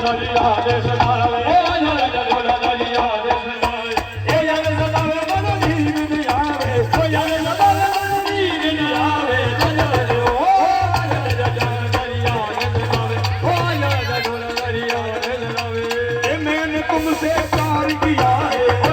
दरिया दे सदावे ओ जल ढोल दरिया दे सदावे ए जल सदावे मन नींद नहीं आवे ओ जल सदावे मन नींद नहीं आवे जल ओ जल दरिया दे सदावे ओ जल ढोल दरिया दे सदावे ए मैंने तुमसे प्यार किया है